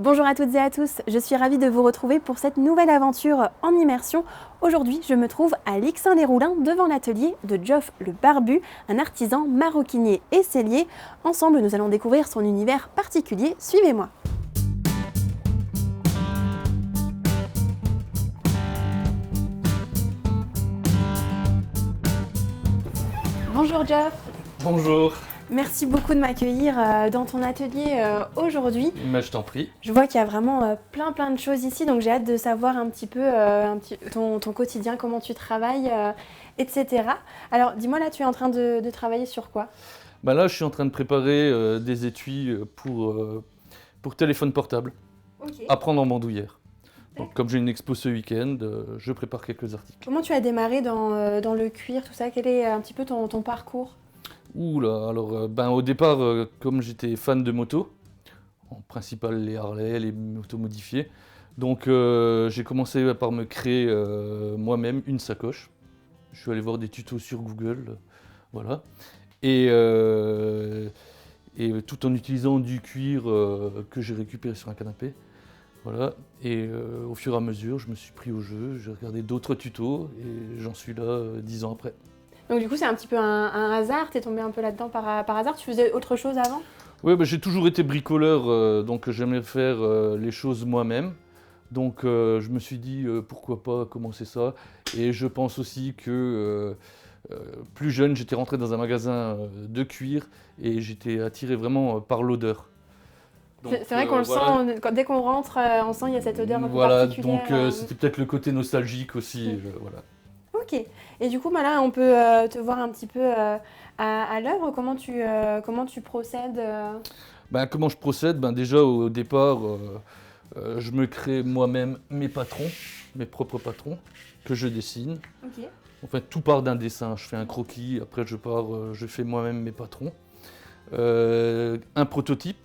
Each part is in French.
Bonjour à toutes et à tous, je suis ravie de vous retrouver pour cette nouvelle aventure en immersion. Aujourd'hui, je me trouve à Lixin-les-Roulins devant l'atelier de Geoff le Barbu, un artisan maroquinier et sellier. Ensemble, nous allons découvrir son univers particulier. Suivez-moi. Bonjour Geoff. Bonjour. Merci beaucoup de m'accueillir dans ton atelier aujourd'hui. Mais je t'en prie. Je vois qu'il y a vraiment plein de choses ici, donc j'ai hâte de savoir un petit peu ton quotidien, comment tu travailles, etc. Alors dis-moi là, tu es en train de travailler sur quoi? Bah là, je suis en train de préparer des étuis pour téléphone portable, Ok. à prendre en bandoulière. Donc, D'accord. comme j'ai une expo ce week-end, je prépare quelques articles. Comment tu as démarré dans le cuir, tout ça? Quel est un petit peu ton parcours? Ouh là, alors au départ, comme j'étais fan de moto, en principal les Harley, les motos modifiées, donc j'ai commencé par me créer moi-même une sacoche. Je suis allé voir des tutos sur Google, voilà. Et, euh, et tout en utilisant du cuir que j'ai récupéré sur un canapé. Voilà. Et au fur et à mesure, je me suis pris au jeu, j'ai regardé d'autres tutos et j'en suis là 10 ans après. Donc du coup, c'est un petit peu un hasard, t'es tombé un peu là-dedans par hasard, tu faisais autre chose avant? Oui, j'ai toujours été bricoleur, donc j'aimais faire les choses moi-même. Donc je me suis dit pourquoi pas commencer ça. Et je pense aussi que plus jeune, j'étais rentré dans un magasin de cuir et j'étais attiré vraiment par l'odeur. C'est vrai qu'on le voilà. sent, dès qu'on rentre, on sent il y a cette odeur un peu Voilà, particulière. donc c'était peut-être le côté nostalgique aussi. Voilà. Ok. Et du coup, bah là, on peut te voir un petit peu à l'œuvre. Comment tu procèdes Comment je procède? Déjà au départ, je me crée moi-même mes patrons, mes propres patrons, que je dessine. Ok. En fait, tout part d'un dessin. Je fais un croquis, après je fais moi-même mes patrons. Un prototype.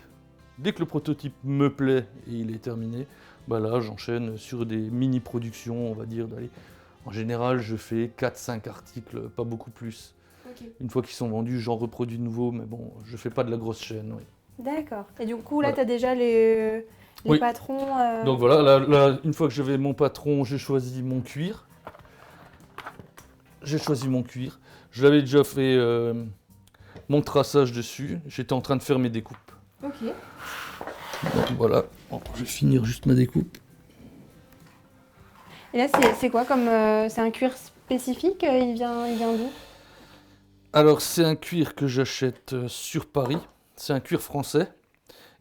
Dès que le prototype me plaît et il est terminé, là j'enchaîne sur des mini-productions, on va dire. En général, je fais 4-5 articles, pas beaucoup plus. Ok. Une fois qu'ils sont vendus, j'en reproduis de nouveau, mais bon, je fais pas de la grosse chaîne. Oui. D'accord. Et du coup, là, Voilà. tu as déjà les Oui. patrons. Donc voilà, là, une fois que j'avais mon patron, j'ai choisi mon cuir. Je l'avais déjà fait mon traçage dessus. J'étais en train de faire mes découpes. Ok. Donc voilà, bon, je vais finir juste ma découpe. Et là, c'est quoi comme. C'est un cuir spécifique il vient d'où? Alors c'est un cuir que j'achète sur Paris. C'est un cuir français.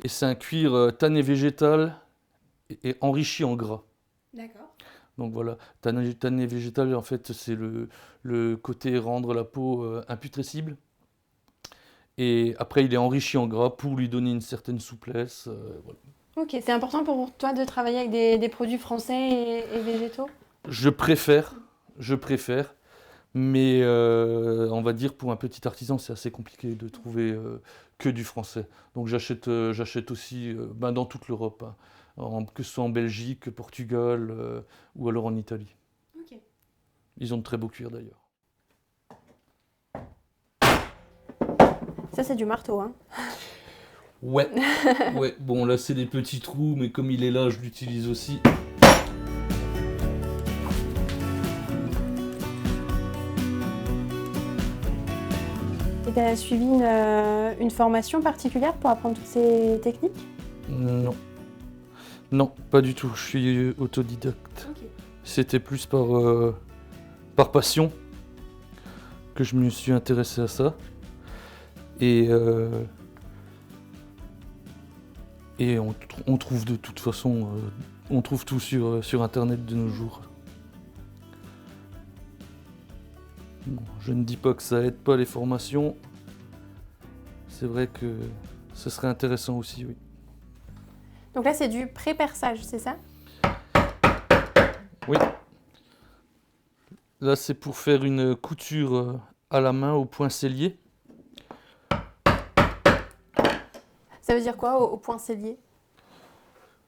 Et c'est un cuir tanné végétal et enrichi en gras. D'accord. Donc voilà, tanné végétal, en fait, c'est le côté rendre la peau imputrescible. Et après, il est enrichi en gras pour lui donner une certaine souplesse. Voilà. Ok. C'est important pour toi de travailler avec des produits français et végétaux? Je préfère, mais on va dire pour un petit artisan, c'est assez compliqué de trouver que du français. Donc j'achète aussi dans toute l'Europe, hein, que ce soit en Belgique, Portugal ou alors en Italie. Ok. Ils ont de très beaux cuirs d'ailleurs. Ça, c'est du marteau, hein. Ouais, ouais. Bon là c'est des petits trous, mais comme il est là, je l'utilise aussi. Et tu as suivi une formation particulière pour apprendre toutes ces techniques? Non, non, pas du tout. Je suis autodidacte. Ok. C'était plus par passion que je me suis intéressé à ça. Et on trouve de toute façon, on trouve tout sur Internet de nos jours. Bon, je ne dis pas que ça aide pas les formations. C'est vrai que ce serait intéressant aussi, oui. Donc là, c'est du pré-perçage, c'est ça? Oui. Là, c'est pour faire une couture à la main au point sellier. Ça veut dire quoi au point sellier?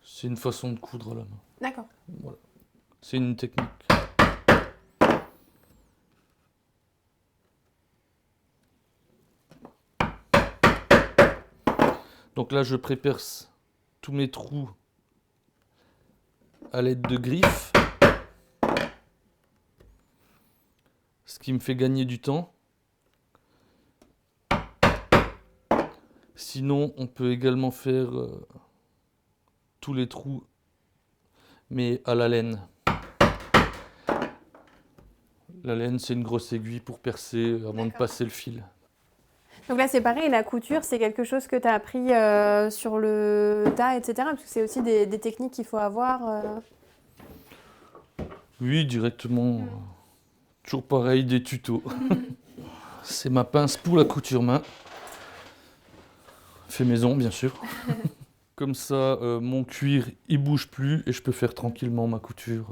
C'est une façon de coudre à la main. D'accord. Voilà. C'est une technique. Donc là, je préperce tous mes trous à l'aide de griffes, ce qui me fait gagner du temps. Sinon, on peut également faire tous les trous, mais à la laine. La laine, c'est une grosse aiguille pour percer avant de passer le fil. Donc là, c'est pareil, la couture, c'est quelque chose que tu as appris sur le tas, etc. Parce que c'est aussi des techniques qu'il faut avoir. Oui, directement. Toujours pareil, des tutos. C'est ma pince pour la couture main. Fait maison, bien sûr. Comme ça, mon cuir, il bouge plus et je peux faire tranquillement ma couture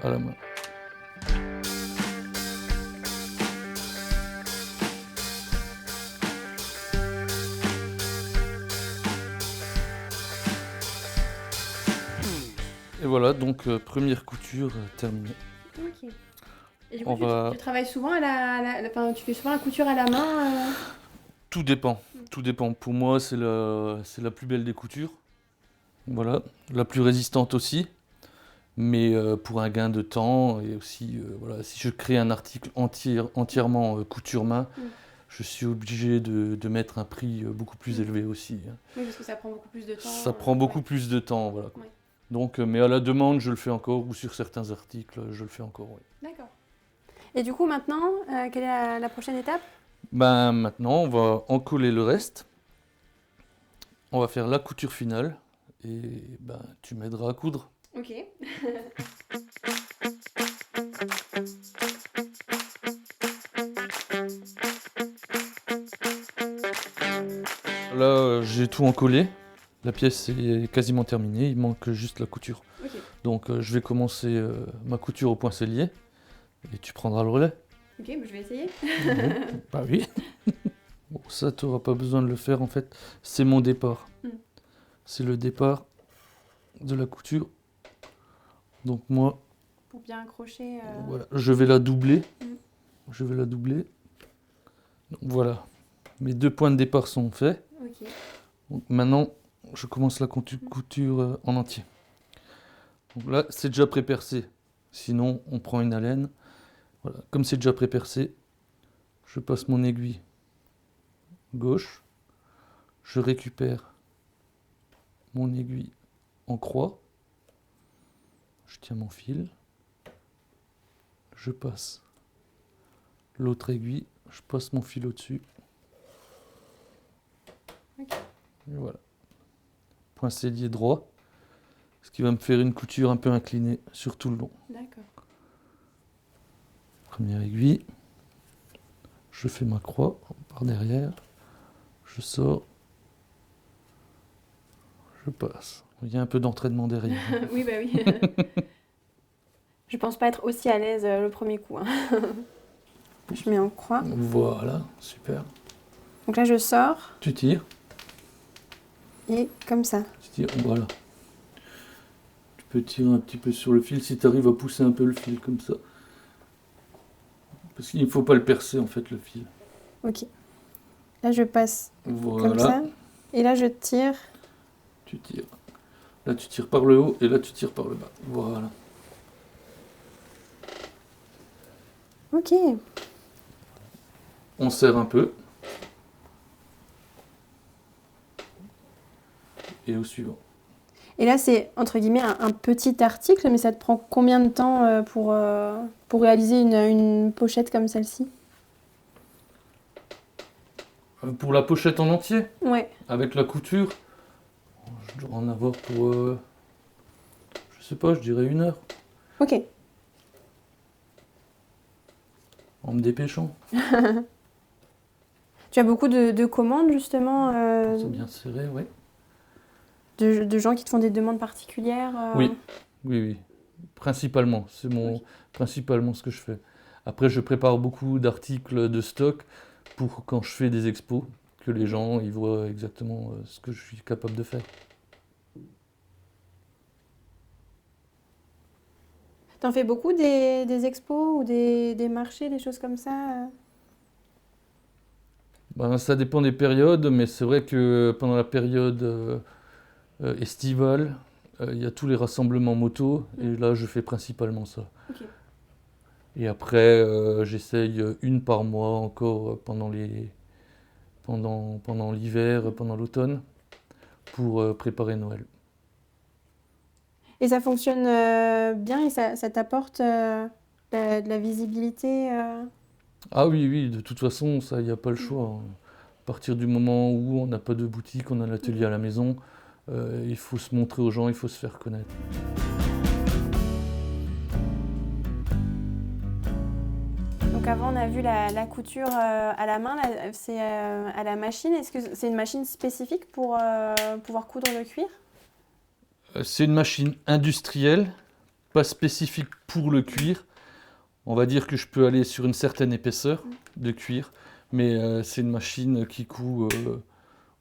à la main. Et voilà, donc première couture terminée. Ok. Et du On coup, va- tu travailles souvent enfin, tu fais souvent la couture à la main Tout dépend, tout dépend. Pour moi, c'est la plus belle des coutures. Voilà, la plus résistante aussi. Mais pour un gain de temps et aussi, voilà, si je crée un article entièrement couture main, je suis obligé de mettre un prix beaucoup plus élevé aussi. Hein. Oui, parce que ça prend beaucoup plus de temps. Ça prend beaucoup plus de temps, voilà. Ouais. Donc, mais à la demande, je le fais encore, ou sur certains articles, je le fais encore, oui. D'accord. Et du coup, maintenant, quelle est la prochaine étape? Ben, maintenant, on va encoller le reste. On va faire la couture finale. Et ben, tu m'aideras à coudre. Ok. Là, j'ai tout encollé. La pièce est quasiment terminée. Il manque juste la couture. Ok. Donc, je vais commencer ma couture au poinçonnier. Et tu prendras le relais. Ok, bah, je vais essayer. Bah oui. Bon, ça, tu n'auras pas besoin de le faire, en fait. C'est mon départ. C'est le départ de la couture. Donc moi, Pour bien accrocher. voilà, je vais la doubler. Je vais la doubler. Donc voilà, mes 2 points de départ sont faits. Ok. Donc maintenant, je commence la couture en entier. Donc là, c'est déjà pré-percé. Sinon, on prend une haleine. Voilà, comme c'est déjà pré-percé, je passe mon aiguille gauche. Je récupère mon aiguille en croix. Je tiens mon fil. Je passe l'autre aiguille. Je passe mon fil au-dessus. Ok. Et voilà. Poinçonnier droit. Ce qui va me faire une couture un peu inclinée sur tout le long. D'accord. Première aiguille. Je fais ma croix par derrière. Je sors. Je passe. Il y a un peu d'entraînement derrière. Oui, bah oui. Je pense pas être aussi à l'aise le premier coup. Hein. Je mets en croix. Voilà, super. Donc là, je sors Tu tires. et comme ça. Tu tires, voilà. Tu peux tirer un petit peu sur le fil si tu arrives à pousser un peu le fil comme ça. Parce qu'il ne faut pas le percer en fait le fil. Ok. Là, je passe Voilà. comme ça. Et là, je tire. Tu tires. Là, tu tires par le haut et là, tu tires par le bas. Voilà. Ok. On serre un peu. Et au suivant. Et là, c'est entre guillemets un petit article, mais ça te prend combien de temps pour réaliser une pochette comme celle-ci? Pour la pochette en entier, Ouais. avec la couture, je dois en avoir pour, je sais pas, je dirais 1 heure, Ok. en me dépêchant. Tu as beaucoup de commandes justement C'est bien serré, oui. de gens qui te font des demandes particulières Oui, oui, oui. Principalement, c'est principalement ce que je fais. Après, je prépare beaucoup d'articles de stock pour quand je fais des expos, que les gens ils voient exactement ce que je suis capable de faire. T'en fais beaucoup des expos ou des marchés, des choses comme ça Ben, ça dépend des périodes, mais c'est vrai que pendant la période estivale, Il y a tous les rassemblements moto, et là je fais principalement ça. Ok. Et après, j'essaye une par mois encore pendant l'hiver, pendant l'automne, pour préparer Noël. Et ça fonctionne bien et ça t'apporte de la visibilité Ah oui, oui, de toute façon, ça, il n'y a pas le choix, hein. À partir du moment où on n'a pas de boutique, on a l'atelier à la maison, il faut se montrer aux gens, il faut se faire connaître. Donc avant, on a vu la couture à la main, là, c'est à la machine. Est-ce que c'est une machine spécifique pour pouvoir coudre le cuir? C'est une machine industrielle, pas spécifique pour le cuir. On va dire que je peux aller sur une certaine épaisseur de cuir, mais c'est une machine qui coud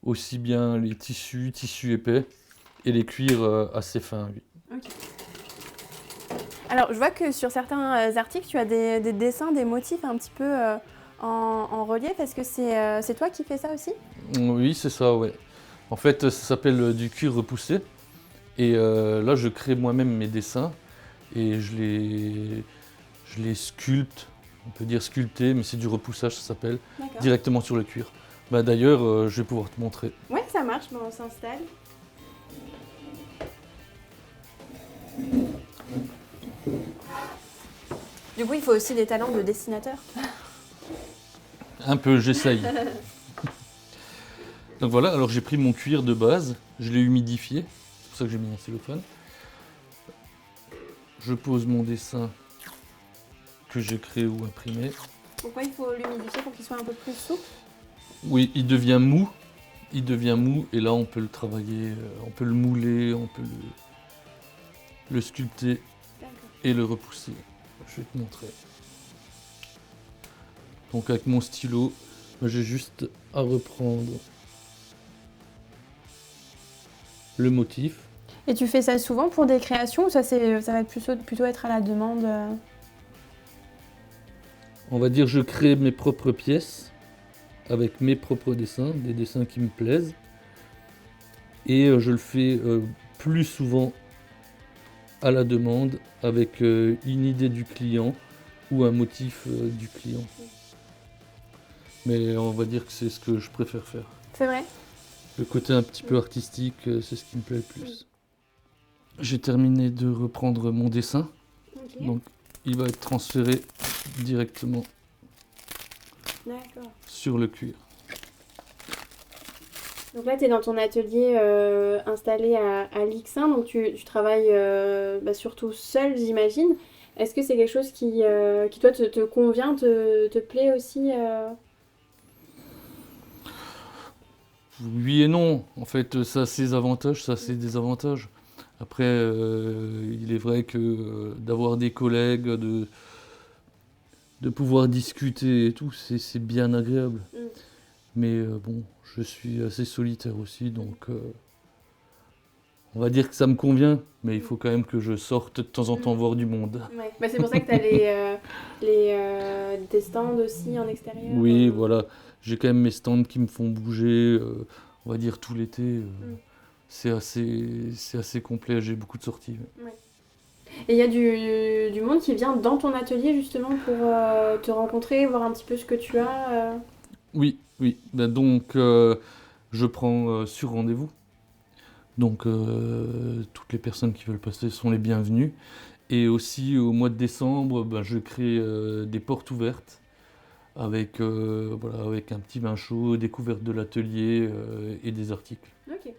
aussi bien les tissus épais, et les cuirs assez fins, oui. Ok. Alors, je vois que sur certains articles, tu as des dessins, des motifs un petit peu en relief. Est-ce que c'est toi qui fais ça aussi? Oui, c'est ça, ouais. En fait, ça s'appelle du cuir repoussé. Et là, je crée moi-même mes dessins et je les sculpte. On peut dire sculpter, mais c'est du repoussage, ça s'appelle, D'accord. directement sur le cuir. Bah, d'ailleurs, je vais pouvoir te montrer. Ouais, ça marche, bon, on s'installe. Du coup, il faut aussi des talents de dessinateur. Un peu, j'essaye. Donc voilà, alors j'ai pris mon cuir de base, je l'ai humidifié, c'est pour ça que j'ai mis un cellophane. Je pose mon dessin que j'ai créé ou imprimé. Pourquoi il faut l'humidifier pour qu'il soit un peu plus souple? Oui, il devient mou, et là on peut le travailler, on peut le mouler, on peut le sculpter D'accord. et le repousser. Je vais te montrer. Donc avec mon stylo, j'ai juste à reprendre le motif. Et tu fais ça souvent pour des créations ou ça va plutôt être à la demande On va dire je crée mes propres pièces avec mes propres dessins, des dessins qui me plaisent. Et je le fais plus souvent à la demande avec une idée du client ou un motif du client. Mais on va dire que c'est ce que je préfère faire. C'est vrai? Le côté un petit peu artistique, c'est ce qui me plaît le plus. J'ai terminé de reprendre mon dessin, Ok. donc il va être transféré directement D'accord. sur le cuir. Donc là, tu es dans ton atelier installé à Lixin, donc tu travailles surtout seul, j'imagine. Est-ce que c'est quelque chose qui toi, te convient, te plaît aussi Oui et non, en fait ça a ses avantages, ça a ses désavantages. Après, il est vrai que d'avoir des collègues, de pouvoir discuter et tout, c'est bien agréable. Mm. Mais bon, je suis assez solitaire aussi, donc on va dire que ça me convient, mais il faut quand même que je sorte de temps en temps voir du monde. Ouais. Bah, c'est pour ça que tu as des stands aussi en extérieur. Oui, voilà, j'ai quand même mes stands qui me font bouger, on va dire tout l'été. C'est assez complet, j'ai beaucoup de sorties. Ouais. Et il y a du monde qui vient dans ton atelier justement pour te rencontrer, voir un petit peu ce que tu as. Oui, oui. Ben donc, je prends sur rendez-vous. Donc, toutes les personnes qui veulent passer sont les bienvenues. Et aussi, au mois de décembre, ben, je crée des portes ouvertes avec, voilà, avec un petit vin chaud, découverte de l'atelier et des articles. Ok.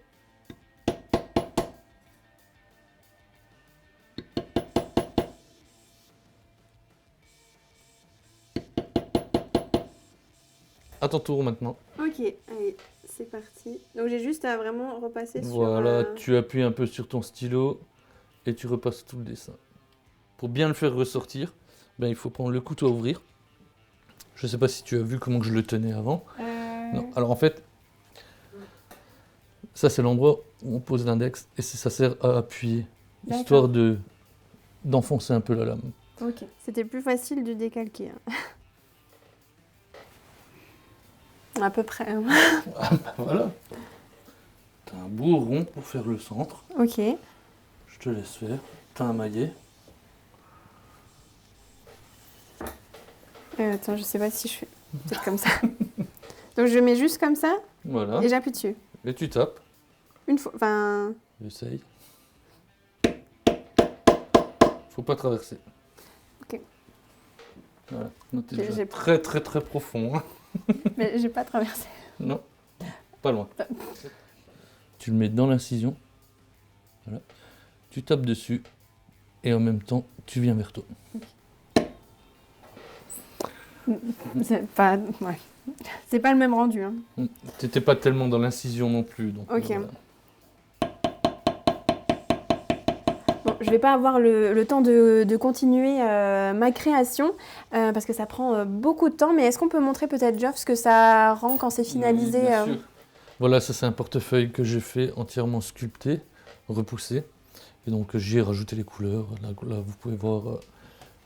À ton tour maintenant. Ok, allez, c'est parti. Donc j'ai juste à vraiment repasser Voilà, sur... tu appuies un peu sur ton stylo et tu repasses tout le dessin. Pour bien le faire ressortir, ben, il faut prendre le couteau à ouvrir. Je ne sais pas si tu as vu comment je le tenais avant. Non. Alors en fait, ça c'est l'endroit où on pose l'index et ça sert à appuyer, histoire d'enfoncer un peu la lame. Ok, c'était plus facile de décalquer. Hein. À peu près. Hein. Voilà. T'as un beau rond pour faire le centre. Ok. Je te laisse faire. T'as un maillet. Attends, je sais pas si je fais peut-être comme ça. Donc je mets juste comme ça Voilà. et j'appuie dessus. Et tu tapes. Une fois, enfin... Essaye. Faut pas traverser. Ok. Voilà. Non, t'es J'ai- déjà j'ai- très très très profond. Hein. Mais j'ai pas traversé. Non, pas loin. Tu le mets dans l'incision. Voilà. Tu tapes dessus. Et en même temps, tu viens vers toi. C'est pas... Ouais. C'est pas le même rendu. Hein. T'étais pas tellement dans l'incision non plus. Donc, Ok. voilà. Bon, je vais pas avoir le temps de continuer ma création parce que ça prend beaucoup de temps. Mais est-ce qu'on peut montrer peut-être, Geoff, ce que ça rend quand c'est finalisé Oui, bien sûr. Voilà, ça c'est un portefeuille que j'ai fait entièrement sculpté, repoussé. Et donc j'y ai rajouté les couleurs. Là, vous pouvez voir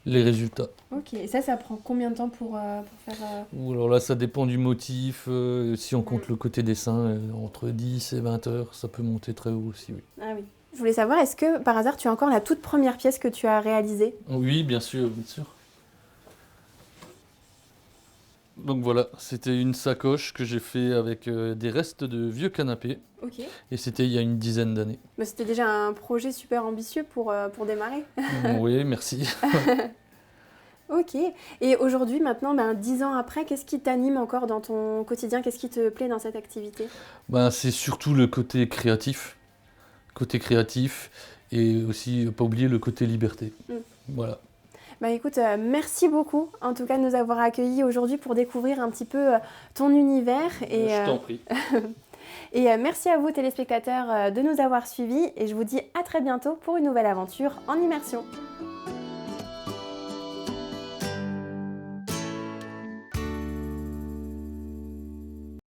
les résultats. Ok, et ça prend combien de temps pour faire... Ou alors là, ça dépend du motif. Si on compte le côté dessin, entre 10 et 20 heures, ça peut monter très haut aussi. Oui, Ah oui. Je voulais savoir, est-ce que par hasard tu as encore la toute première pièce que tu as réalisée? oui, bien sûr, bien sûr. Donc voilà, c'était une sacoche que j'ai fait avec des restes de vieux canapés. Ok. Et c'était il y a une dizaine d'années. Bah, c'était déjà un projet super ambitieux pour démarrer. Oui, merci. Ok. Et aujourd'hui, maintenant, 10 ans après, qu'est-ce qui t'anime encore dans ton quotidien? Qu'est-ce qui te plaît dans cette activité? Ben, c'est surtout le côté créatif. Et aussi, pas oublier le côté liberté. Voilà. Bah écoute, merci beaucoup en tout cas de nous avoir accueillis aujourd'hui pour découvrir un petit peu ton univers. Et, Je t'en prie. et merci à vous téléspectateurs de nous avoir suivis et je vous dis à très bientôt pour une nouvelle aventure en immersion.